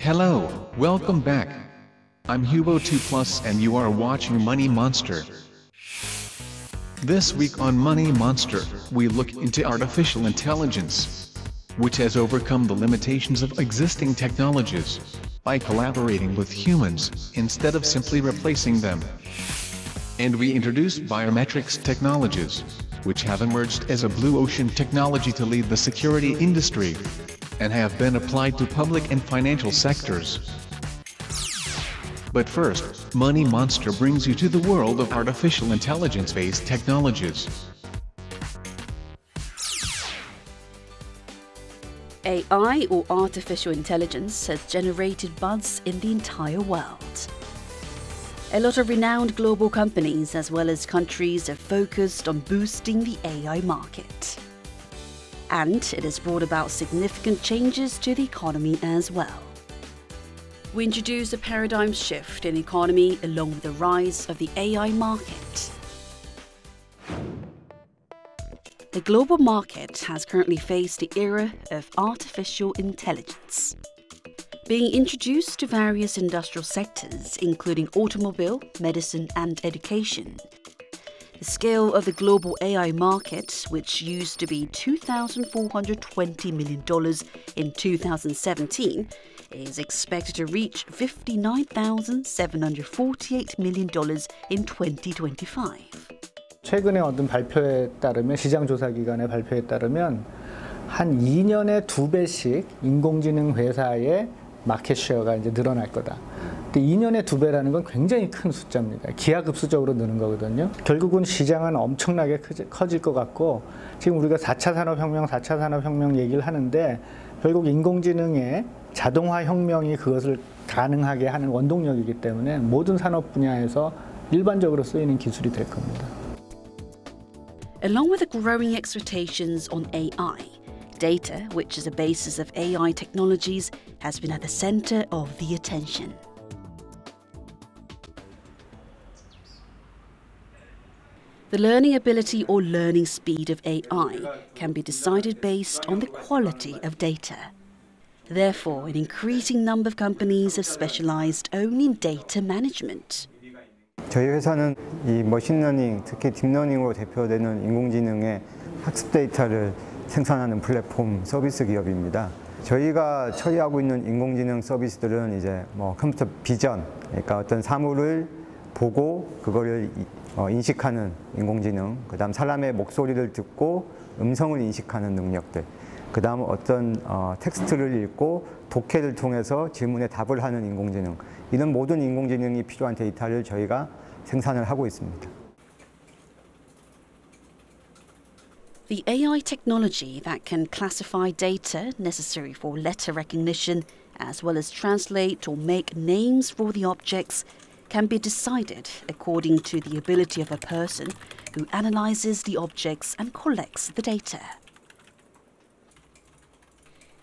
Hello, welcome back. I'm Hubo2Plus and you are watching Money Monster. This week on Money Monster, we look into artificial intelligence, which has overcome the limitations of existing technologies by collaborating with humans instead of simply replacing them. And we introduce biometrics technologies, which have emerged as a blue ocean technology to lead the security industry, and have been applied to public and financial sectors. But first, Money Monster brings you to the world of artificial intelligence-based technologies. AI, or artificial intelligence, has generated buzz in the entire world. A lot of renowned global companies as well as countries have focused on boosting the AI market. And it has brought about significant changes to the economy as well. We introduce a paradigm shift in the economy along with the rise of the AI market. The global market has currently faced the era of artificial intelligence, being introduced to various industrial sectors, including automobile, medicine, and education. The scale of the global AI market, which used to be $2,420 million in 2017, is expected to reach $59,748 million in 2025. 최근에 얻은 발표에 따르면 시장조사기관의 발표에 따르면 한 2년에 2배씩 인공지능 회사의 마켓쉐어가 이제 늘어날 거다. 근데 2년에 2배라는 건 굉장히 큰 숫자입니다. 기하급수적으로 느는 거거든요. 결국은 시장은 엄청나게 커질 것 같고, 지금 우리가 4차 산업혁명, 4차 산업혁명 얘기를 하는데 결국 인공지능의 자동화 혁명이 그것을 가능하게 하는 원동력이기 때문에 모든 산업 분야에서 일반적으로 쓰이는 기술이 될 겁니다. Along with the growing expectations on AI, data, which is the basis of AI technologies, has been at the center of the attention. The learning ability or learning speed of AI can be decided based on the quality of data. Therefore, an increasing number of companies have specialized only in data management. 저희 회사는 이 머신러닝, 특히 딥러닝으로 대표되는 인공지능의 학습 데이터를 생산하는 플랫폼 서비스 기업입니다. 저희가 처리하고 있는 인공지능 서비스들은 이제 컴퓨터 비전, 그러니까 어떤 사물을 보고 그거를 인식하는 인공지능, 그다음 사람의 목소리를 듣고 음성을 인식하는 능력들, 그다음 어떤 텍스트를 읽고 독해를 통해서 질문에 답을 하는 인공지능, 이런 모든 인공지능이 필요한 데이터를 저희가 생산을 하고 있습니다. The AI technology that can classify data necessary for letter recognition, as well as translate or make names for the objects, can be decided according to the ability of a person who analyzes the objects and collects the data.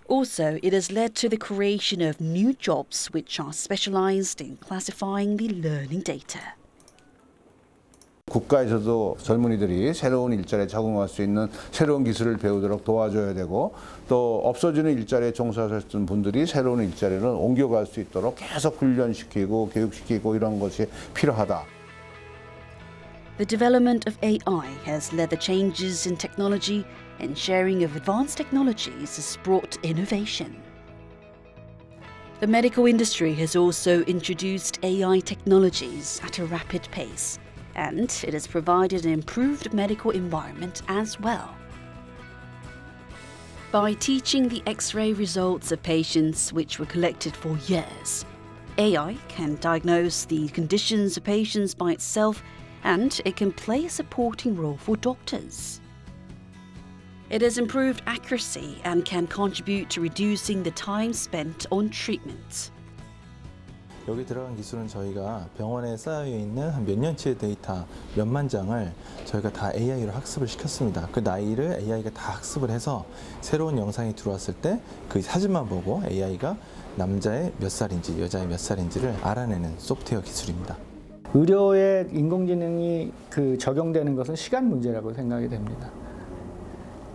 Also, it has led to the creation of new jobs which are specialized in classifying the learning data. 국가에서도 젊은이들이 새로운 일자리에 적응할 수 있는 새로운 기술을 배우도록 도와줘야 되고, 또 없어지는 일자리에 종사하셨던 분들이 새로운 일자리를 옮겨갈 수 있도록 계속 훈련시키고 교육시키고 이런 것이 필요하다. The development of AI has led the changes in technology, and sharing of advanced technologies has brought innovation. The medical industry has also introduced AI technologies at a rapid pace, and it has provided an improved medical environment as well. By teaching the X-ray results of patients which were collected for years, AI can diagnose the conditions of patients by itself, and it can play a supporting role for doctors. It has improved accuracy and can contribute to reducing the time spent on treatment. 여기 들어간 기술은 저희가 병원에 쌓여 있는 한 몇 년치의 데이터 몇만 장을 저희가 다 AI로 학습을 시켰습니다. 그 나이를 AI가 다 학습을 해서 새로운 영상이 들어왔을 때 그 사진만 보고 AI가 남자의 몇 살인지 여자의 몇 살인지를 알아내는 소프트웨어 기술입니다. 의료에 인공지능이 적용되는 것은 시간 문제라고 생각이 됩니다.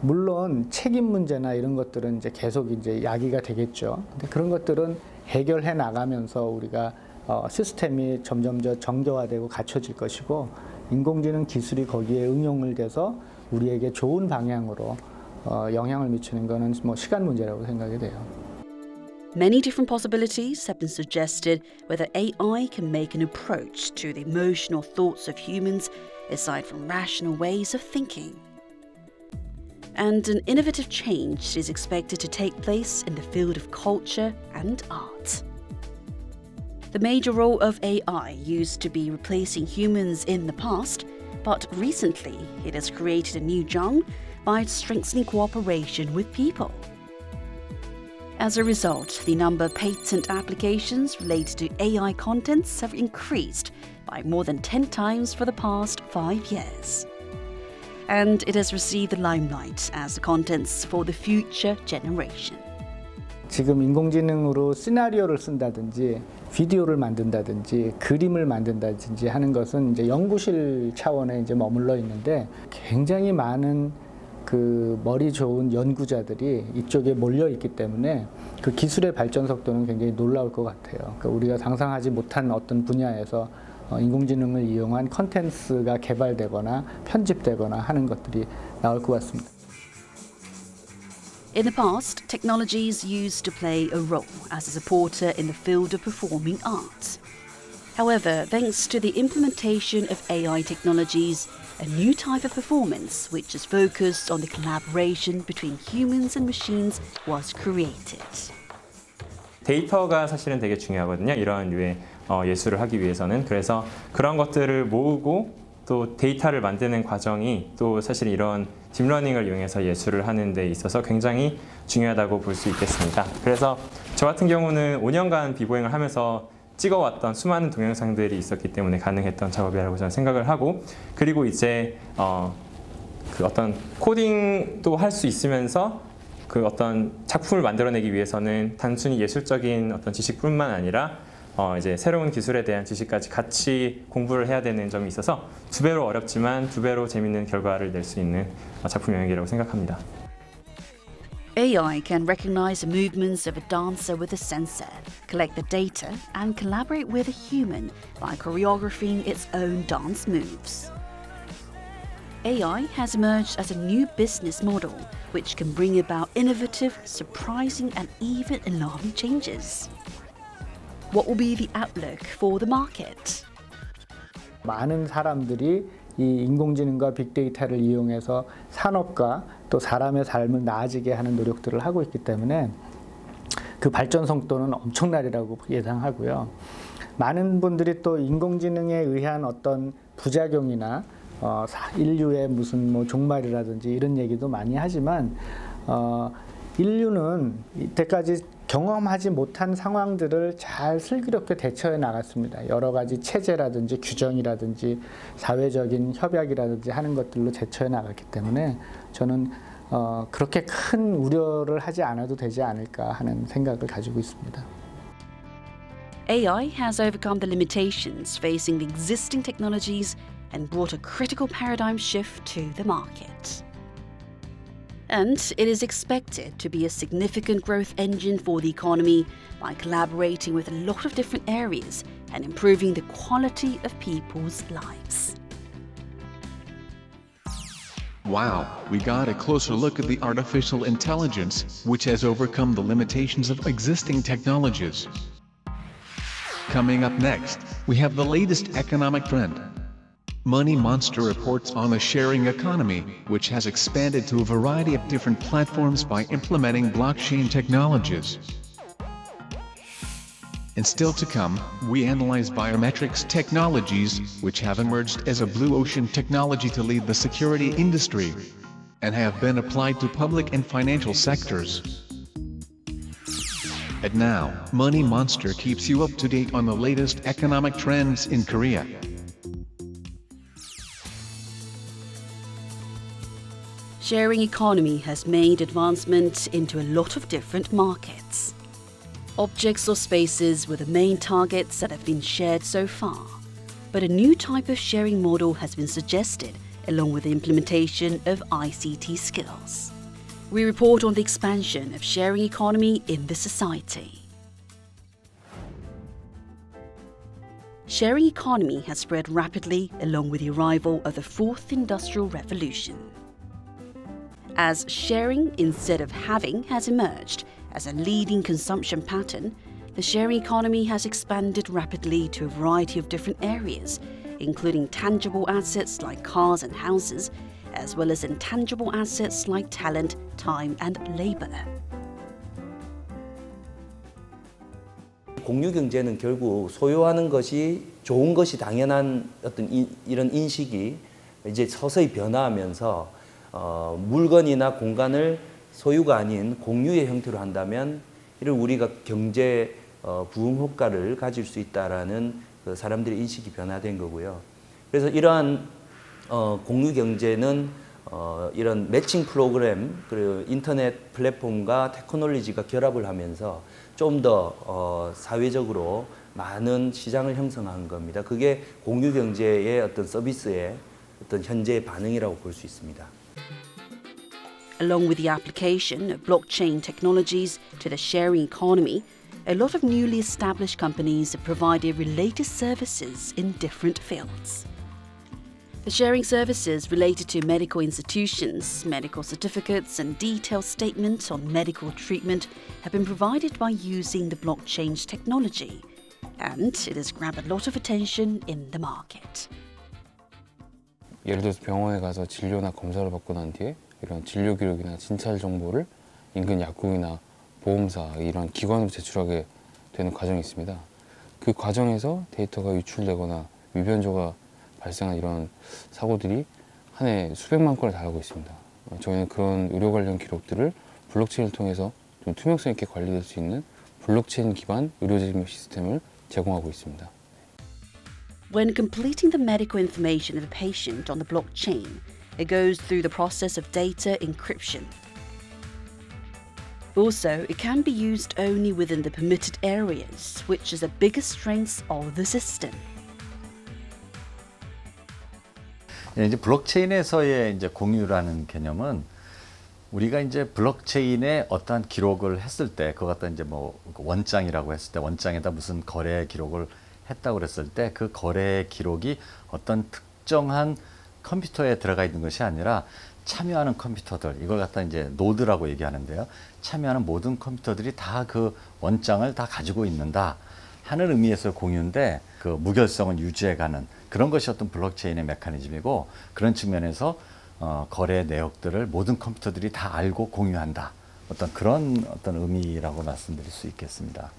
물론 책임 문제나 이런 것들은 이제 계속 이제 야기가 되겠죠. 근데 그런 것들은 해결해 나가면서 우리가 시스템이 점점 더 정교화되고 갖춰질 것이고 인공지능 기술이 거기에 응용을 돼서 우리에게 좋은 방향으로 영향을 미치는 것은 뭐 시간 문제라고 생각이 돼요. Many different possibilities have been suggested whether AI can make an approach to the emotional thoughts of humans aside from rational ways of thinking. And an innovative change is expected to take place in the field of culture and art. The major role of AI used to be replacing humans in the past, but recently it has created a new genre by strengthening cooperation with people. As a result, the number of patent applications related to AI contents have increased by more than 10 times for the past 5 years. And it has received the limelight as the contents for the future generation. 지금 인공지능으로 시나리오를 쓴다든지 비디오를 만든다든지 그림을 만든다든지 하는 것은 이제 연구실 차원에 이제 머물러 있는데 굉장히 많은 그 머리 좋은 연구자들이 이쪽에 몰려 있기 때문에 그 기술의 발전 속도는 굉장히 놀라울 것 같아요. 그러니까 우리가 상상하지 못한 어떤 분야에서 인공지능을 이용한 콘텐츠가 개발되거나 편집되거나 하는 것들이 나올 것 같습니다. In the past, technologies used to play a role as a supporter in the field of performing arts. However, thanks to the implementation of AI technologies, a new type of performance which is focused on the collaboration between humans and machines was created. 데이터가 사실은 되게 중요하거든요. 이런 류의 예술을 하기 위해서는. 그래서 그런 것들을 모으고 또 데이터를 만드는 과정이 또 사실 이런 딥러닝을 이용해서 예술을 하는 데 있어서 굉장히 중요하다고 볼 수 있겠습니다. 그래서 저 같은 경우는 5년간 비보잉을 하면서 찍어왔던 수많은 동영상들이 있었기 때문에 가능했던 작업이라고 저는 생각을 하고, 그리고 이제 그 어떤 코딩도 할 수 있으면서 그 어떤 작품을 만들어내기 위해서는 단순히 예술적인 어떤 지식뿐만 아니라 이제 새로운 기술에 대한 지식까지 같이 공부를 해야 되는 점이 있어서 2배로 어렵지만 2배로 재밌는 결과를 낼 수 있는 작품 영역이라고 생각합니다. AI can recognize the movements of a dancer with a sensor, collect the data, and collaborate with a human by choreographing its own dance moves. AI has emerged as a new business model which can bring about innovative, surprising, and even alarming changes. What will be the outlook for the market? 많은 사람들이 이 인공지능과 빅데이터를 이용해서 산업과 또 사람의 삶을 나아지게 하는 노력들을 하고 있기 때문에 그 발전 속도는 엄청나리라고 예상하고요. 많은 분들이 또 인공지능에 의한 어떤 부작용이나 인류의 무슨 뭐 종말이라든지 이런 얘기도 많이 하지만 인류는 이때까지 경험하지 못한 상황들을 잘 슬기롭게 대처해 나갔습니다. 여러 가지 체제라든지 규정이라든지 사회적인 협약이라든지 하는 것들로 대처해 나갔기 때문에 저는 그렇게 큰 우려를 하지 않아도 되지 않을까 하는 생각을 가지고 있습니다. AI has overcome the limitations facing the existing technologies and brought a critical paradigm shift to the market. And it is expected to be a significant growth engine for the economy by collaborating with a lot of different areas and improving the quality of people's lives. Wow, we got a closer look at the artificial intelligence, which has overcome the limitations of existing technologies. Coming up next, we have the latest economic trend. Money Monster reports on a sharing economy, which has expanded to a variety of different platforms by implementing blockchain technologies. And still to come, we analyze biometrics technologies, which have emerged as a blue ocean technology to lead the security industry, and have been applied to public and financial sectors. And now, Money Monster keeps you up to date on the latest economic trends in Korea. Sharing economy has made advancement into a lot of different markets. Objects or spaces were the main targets that have been shared so far, but a new type of sharing model has been suggested along with the implementation of ICT skills. we report on the expansion of sharing economy in the society. Sharing economy has spread rapidly along with the arrival of the Fourth Industrial Revolution. As sharing instead of having has emerged as a leading consumption pattern, the sharing economy has expanded rapidly to a variety of different areas, including tangible assets like cars and houses, as well as intangible assets like talent, time and labor. 공유 경제는 결국 소유하는 것이 좋은 것이 당연한 어떤 이런 인식이 이제 서서히 변화하면서 물건이나 공간을 소유가 아닌 공유의 형태로 한다면 이를 우리가 경제 부흥 효과를 가질 수 있다라는 그 사람들의 인식이 변화된 거고요. 그래서 이러한 공유 경제는 이런 매칭 프로그램 그리고 인터넷 플랫폼과 테크놀로지가 결합을 하면서 좀 더 사회적으로 많은 시장을 형성한 겁니다. 그게 공유 경제의 어떤 서비스의 어떤 현재의 반응이라고 볼 수 있습니다. Along with the application of blockchain technologies to the sharing economy, a lot of newly established companies have provided related services in different fields. The sharing services related to medical institutions, medical certificates and detailed statements on medical treatment have been provided by using the blockchain technology, and it has grabbed a lot of attention in the market. 예를 들어서 병원에 가서 진료나 검사를 받고 난 뒤에 이런 진료 기록이나 진찰 정보를 인근 약국이나 보험사 이런 기관으로 제출하게 되는 과정이 있습니다. 그 과정에서 데이터가 유출되거나 위변조가 발생한 이런 사고들이 한 해 수백만 건에 달하고 있습니다. 저희는 그런 의료 관련 기록들을 블록체인을 통해서 좀 투명성 있게 관리될 수 있는 블록체인 기반 의료진료 시스템을 제공하고 있습니다. When completing the medical information of a patient on the blockchain, it goes through the process of data encryption. Also, it can be used only within the permitted areas, which is the biggest strength of the system. 이제 블록체인에서의 이제 공유라는 개념은 우리가 이제 블록체인에 어떠한 기록을 했을 때 그거 갖다 이제 뭐 원장이라고 했을 때 원장에다 무슨 거래 기록을 했다고 그랬을 때 그 거래 기록이 어떤 특정한 컴퓨터에 들어가 있는 것이 아니라 참여하는 컴퓨터들, 이걸 갖다 이제 노드라고 얘기하는데요. 참여하는 모든 컴퓨터들이 다 그 원장을 다 가지고 있는다 하는 의미에서 공유인데, 그 무결성을 유지해가는 그런 것이 어떤 블록체인의 메커니즘이고, 그런 측면에서 거래 내역들을 모든 컴퓨터들이 다 알고 공유한다. 그런 의미라고 말씀드릴 수 있겠습니다.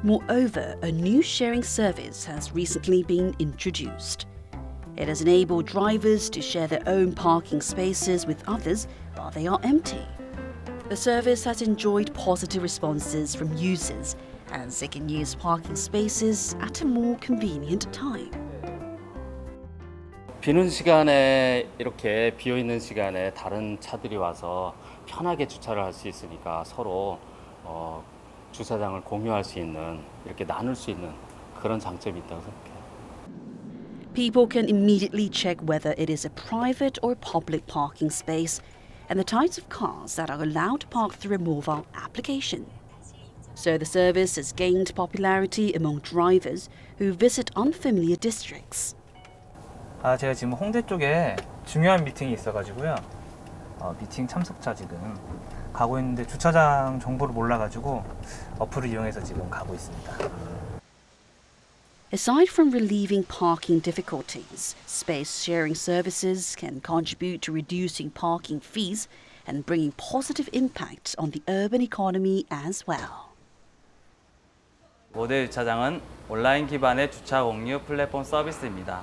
Moreover, a new sharing service has recently been introduced. It has enabled drivers to share their own parking spaces with others while they are empty. The service has enjoyed positive responses from users as they can use parking spaces at a more convenient time. 비는 시간에 이렇게 비어있는 시간에 다른 차들이 와서 편하게 주차를 할 수 있으니까 서로 주차장을 공유할 수 있는, 이렇게 나눌 수 있는 그런 장점이 있다고 생각해요. People can immediately check whether it is a private or public parking space and the types of cars that are allowed to park through a mobile application. So the service has gained popularity among drivers who visit unfamiliar districts. 제가 지금 홍대 쪽에 중요한 미팅이 있어가지고요. 미팅 참석자 지금 가고 있는데 주차장 정보를 몰라가지고 어플을 이용해서 지금 가고 있습니다. Aside from relieving parking difficulties, space sharing services can contribute to reducing parking fees and bringing positive impact on the urban economy as well. 모델 주차장은 온라인 기반의 주차 공유 플랫폼 서비스입니다.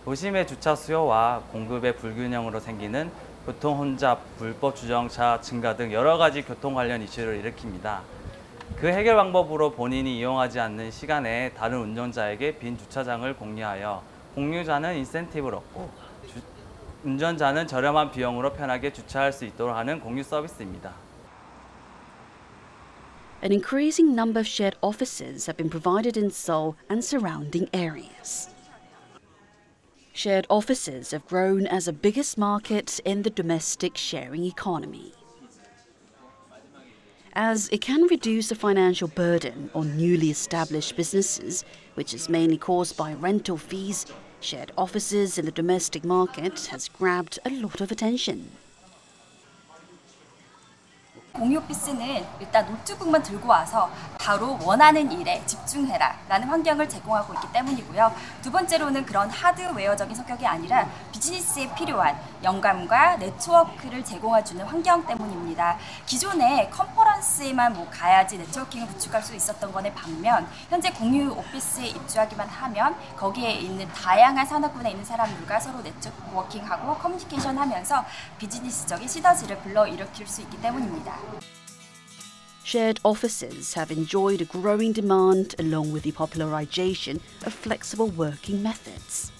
도심의 주차 수요와 공급의 불균형으로 생기는 교통 혼잡, 불법 주정차 증가 등 여러 가지 교통 관련 이슈를 일으킵니다. 그 해결 방법으로 본인이 이용하지 않는 시간에 다른 운전자에게 빈 주차장을 공유하여 공유자는 인센티브를 얻고 운전자는 저렴한 비용으로 편하게 주차할 수 있도록 하는 공유 서비스입니다. An increasing number of shared offices have been provided in Seoul and surrounding areas. Shared offices have grown as the biggest market in the domestic sharing economy. as it can reduce the financial burden on newly established businesses, which is mainly caused by rental fees. Shared offices in the domestic market has grabbed a lot of attention. 공유 오피스는 일단 노트북만 들고 와서 바로 원하는 일에 집중해라 라는 환경을 제공하고 있기 때문이고요. 두 번째로는 그런 하드웨어적인 성격이 아니라 비즈니스에 필요한 영감과 네트워크를 제공해주는 환경 때문입니다. 기존에 컨퍼런스에만 가야지 네트워킹을 구축할 수 있었던 거에 반면 현재 공유 오피스에 입주하기만 하면 거기에 있는 다양한 산업군에 있는 사람들과 서로 네트워킹하고 커뮤니케이션하면서 비즈니스적인 시너지를 불러일으킬 수 있기 때문입니다. Shared offices have enjoyed a growing demand along with the popularization of flexible working methods.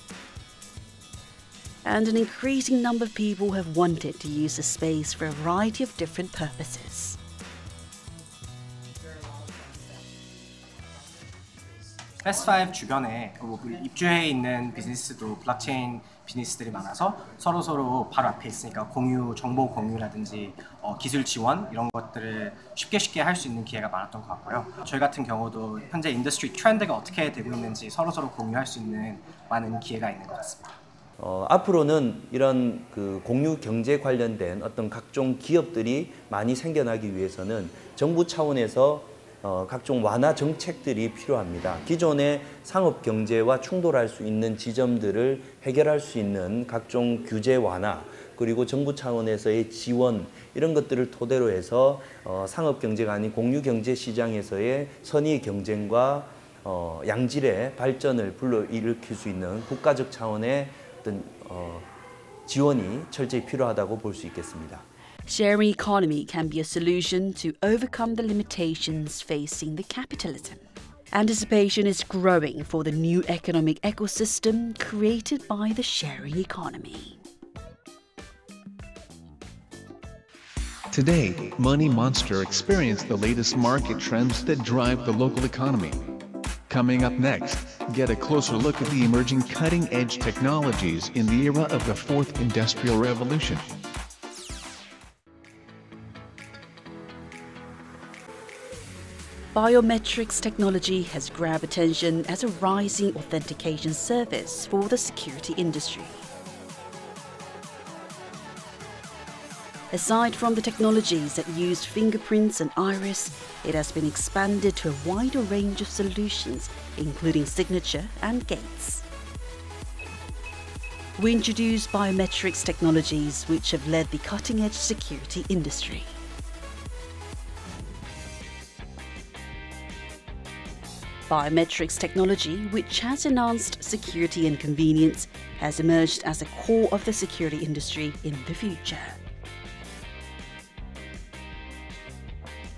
And an increasing number of people have wanted to use the space for a variety of different purposes. 패스트5 주변에 입주해 있는 비즈니스도 블록체인 비즈니스들이 많아서 서로 바로 앞에 있으니까 정보 공유라든지 기술 지원 이런 것들을 쉽게 할 수 있는 기회가 많았던 것 같고요. 저희 같은 경우도 현재 인더스트리 트렌드가 어떻게 되고 있는지 서로 공유할 수 있는 많은 기회가 있는 것 같습니다. 앞으로는 이런 공유 경제 관련된 어떤 각종 기업들이 많이 생겨나기 위해서는 정부 차원에서 각종 완화 정책들이 필요합니다. 기존의 상업 경제와 충돌할 수 있는 지점들을 해결할 수 있는 각종 규제 완화 그리고 정부 차원에서의 지원 이런 것들을 토대로 해서 상업 경제가 아닌 공유 경제 시장에서의 선의 경쟁과 양질의 발전을 불러일으킬 수 있는 국가적 차원의 어떤 지원이 철저히 필요하다고 볼 수 있겠습니다. Sharing economy can be a solution to overcome the limitations facing the capitalism. Anticipation is growing for the new economic ecosystem created by the sharing economy. Today, Money Monster experienced the latest market trends that drive the local economy. Coming up next, get a closer look at the emerging cutting-edge technologies in the era of the Fourth Industrial Revolution. Biometrics technology has grabbed attention as a rising authentication service for the security industry. Aside from the technologies that use fingerprints and iris, it has been expanded to a wider range of solutions, including signature and gates. We introduce biometrics technologies which have led the cutting-edge security industry. Biometrics technology, which has enhanced security and convenience, has emerged as a core of the security industry in the future.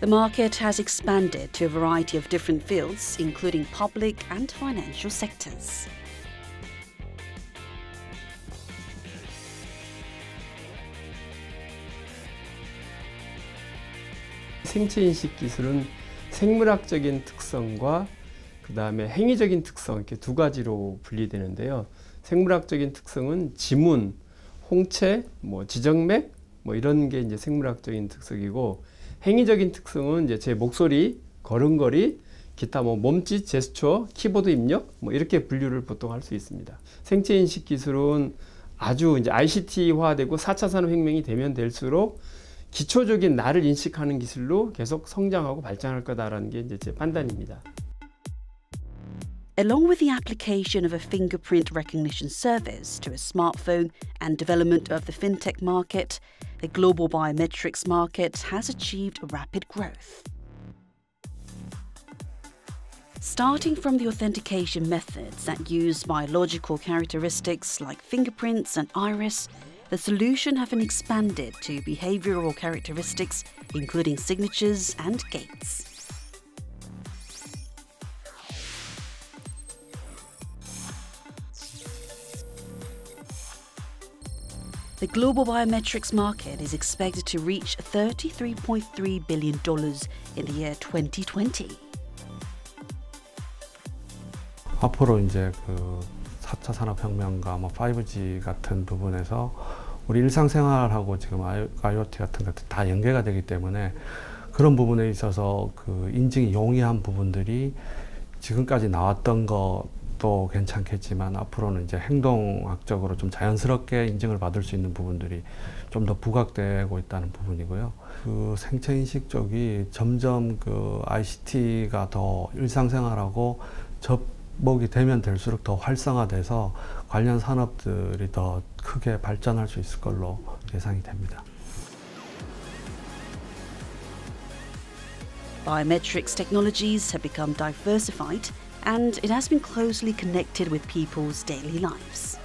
The market has expanded to a variety of different fields, including public and financial sectors. 생체인식 기술은 생물학적인 특성과 그 다음에 행위적인 특성 이렇게 두 가지로 분리되는데요. 생물학적인 특성은 지문, 홍채, 지정맥 이런 게 이제 생물학적인 특성이고 행위적인 특성은 이제 제 목소리, 걸음걸이, 기타 몸짓, 제스처, 키보드 입력 이렇게 분류를 보통 할 수 있습니다. 생체인식 기술은 아주 이제 ICT화되고 4차 산업혁명이 되면 될수록 기초적인 나를 인식하는 기술로 계속 성장하고 발전할 거다라는 게 이제 제 판단입니다. Along with the application of a fingerprint recognition service to a smartphone and development of the fintech market, the global biometrics market has achieved rapid growth. Starting from the authentication methods that use biological characteristics like fingerprints and iris, the solution have been expanded to behavioral characteristics, including signatures and gates. The global biometrics market is expected to reach $33.3 billion in the year 2020. 앞으로 이제 4차 산업혁명과 5G 같은 부분에서 우리 일상생활하고 지금 IoT 같은 것들이 다 연계가 되기 때문에 그런 부분에 있어서 그 인증이 용이한 부분들이 지금까지 나왔던 것도 괜찮겠지만 앞으로는 이제 행동학적으로 좀 자연스럽게 인증을 받을 수 있는 부분들이 좀 더 부각되고 있다는 부분이고요. 그 생체인식 쪽이 점점 그 ICT가 더 일상생활하고 접목이 되면 될수록 더 활성화돼서 관련 산업들이 더 크게 발전할 수 있을 걸로 예상이 됩니다. Biometrics technologies have become diversified and it has been closely connected with people's daily lives.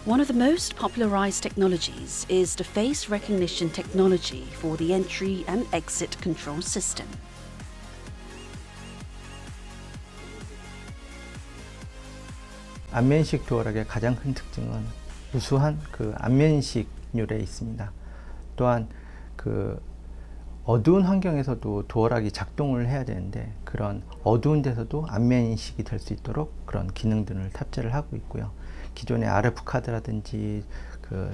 One of the most popularized technologies is the face recognition technology for the entry and exit control system. 안면인식 도어락의 가장 큰 특징은 우수한 그 안면인식률에 있습니다. 또한 그 어두운 환경에서도 도어락이 작동을 해야 되는데 그런 어두운 데서도 안면인식이 될 수 있도록 그런 기능들을 탑재를 하고 있고요. 기존의 RF 카드라든지 그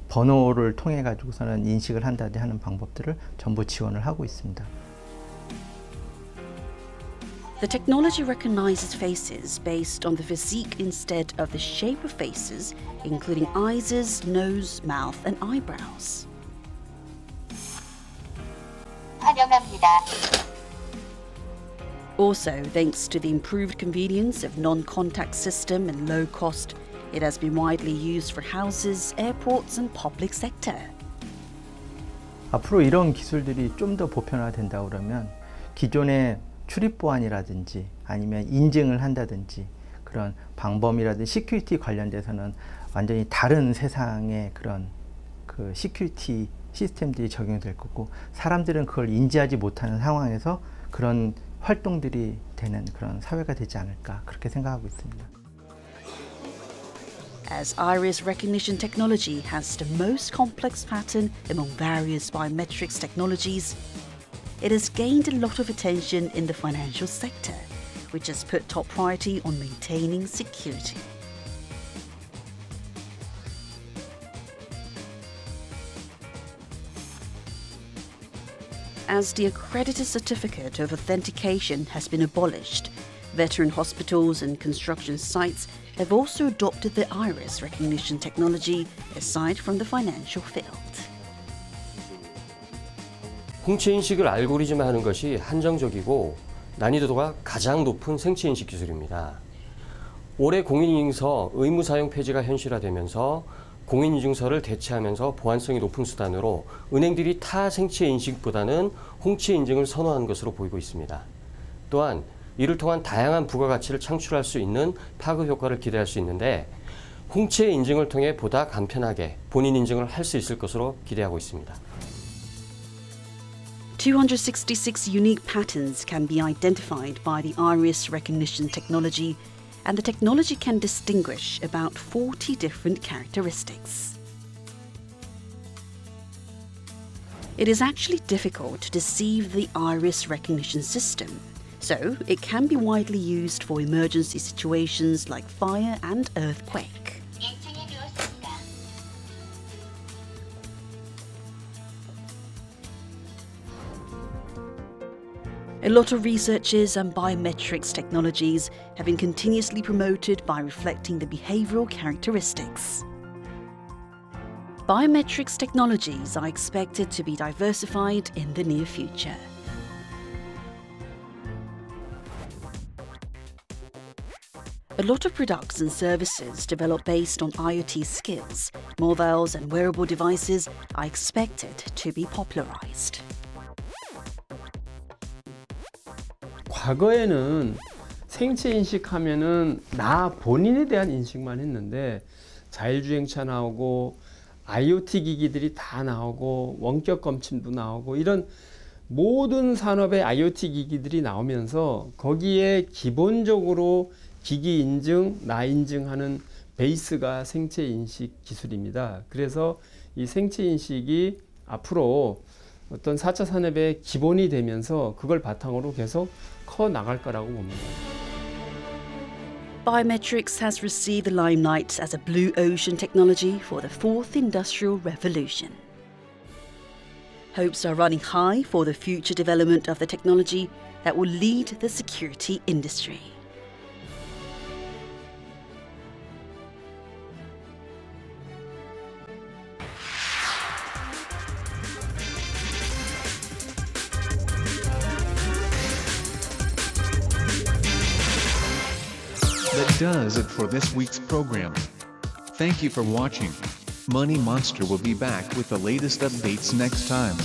번호를 통해 가지고서는 인식을 한다든지 하는 방법들을 전부 지원을 하고 있습니다. The technology recognizes faces based on the physique instead of the shape of faces, including eyes, nose, mouth, and eyebrows. 환영합니다. Also, thanks to the improved convenience of non-contact system and low cost, it has been widely used for houses, airports, and public sector. 앞으로 이런 기술들이 좀 더 보편화된다 그러면 기존의 출입 보안이라든지 아니면 인증을 한다든지 그런 방범이라든지 시큐리티 관련돼서는 완전히 다른 세상의 그런 그 시큐리티 시스템들이 적용될 거고 사람들은 그걸 인지하지 못하는 상황에서 그런 활동들이 되는 그런 사회가 되지 않을까 그렇게 생각하고 있습니다. As iris recognition technology has the most complex pattern among various biometrics technologies, it has gained a lot of attention in the financial sector, which has put top priority on maintaining security. As the accredited certificate of authentication has been abolished, veteran hospitals and construction sites have also adopted the iris recognition technology aside from the financial field. 홍채인식을 알고리즘화 하는 것이 한정적이고 난이도가 가장 높은 생체인식 기술입니다. 올해 공인인증서 의무 사용 폐지가 현실화되면서 공인인증서를 대체하면서 보안성이 높은 수단으로 은행들이 타 생체인식보다는 홍채인증을 선호하는 것으로 보이고 있습니다. 또한 이를 통한 다양한 부가가치를 창출할 수 있는 파급 효과를 기대할 수 있는데 홍채 인증을 통해 보다 간편하게 본인 인증을 할 수 있을 것으로 기대하고 있습니다. 266 unique patterns can be identified by the iris recognition technology, and the technology can distinguish about 40 different characteristics. It is actually difficult to deceive the iris recognition system, so it can be widely used for emergency situations like fire and earthquake. A lot of researches and biometrics technologies have been continuously promoted by reflecting the behavioral characteristics. Biometrics technologies are expected to be diversified in the near future. A lot of products and services developed based on IoT skills, mobiles and wearable devices are expected to be popularized. 과거에는 생체 인식하면은 나 본인에 대한 인식만 했는데 자율주행차 나오고 IoT 기기들이 다 나오고 원격 검침도 나오고 이런 모든 산업의 IoT 기기들이 나오면서 거기에 기본적으로 기기 인증, 나 인증하는 베이스가 생체 인식 기술입니다. 그래서 이 생체 인식이 앞으로 어떤 4차 산업의 기본이 되면서 그걸 바탕으로 계속 커 나갈 거라고 봅니다. Biometrics has received the limelight as a blue ocean technology for the fourth industrial revolution. Hopes are running high for the future development of the technology that will lead the security industry. That does it for this week's program. Thank you for watching. Money Monster will be back with the latest updates next time.